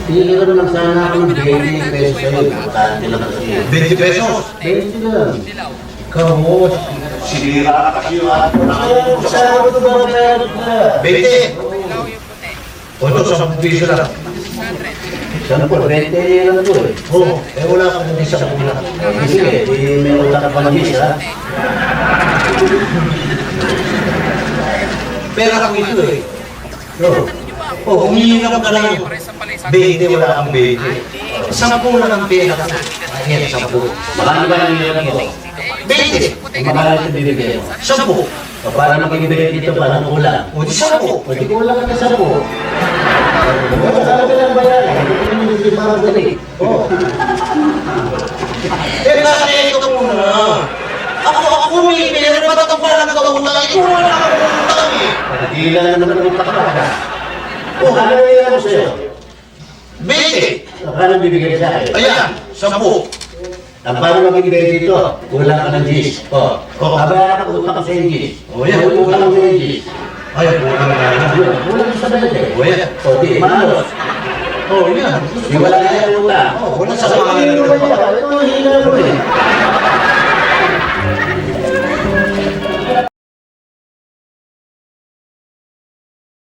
Hindi ka naman sana ako ng 20 pesos sa'yo. Importante lang kasi. 20 pesos? 20 lang. Ikaw mo, sinira ka kasi yung ato na Kaya sa ako ito ba meron ka? 20! O ito, 10 piso lang. Saan po? 20 lang po eh. Oo, eh wala kang hindi sa kulang. Sige, may utak ka pa ng isa. Pera kang ito eh. Oo. O, humihinga ka lang. 20, wala kang 20. 10 lang ang pera ka. Ayan, 10. Marami ba yung nilagay ko? 20! Marami ito bibigyan mo. 10! O para makibigay dito, parang kulang. O, di 10! O di kulang ka sa po. Sabi lang ba yan? Hindi parang dali. Oo. Eh, ito ka muna. Ako may pera, ba't ang pala nagkakutang? Ikaw wala akong utang eh. Pagkila na naman ang utak ka. O, ano nilagay ko sa'yo? 20! Paano bibigyan sa akin? Ayan, 10. Ang paano makibigay dito? Kulang ka ng G's. O. Oo. Abaya ka utang ka sa G's. O, yan. Utang ka sa G's. Ay, kulang na yan. Kulang ka sa dati. O, yan. O, di, malos. O, yan. Di wala na yung utang. O, wala sa Ito mga yung hila mo eh.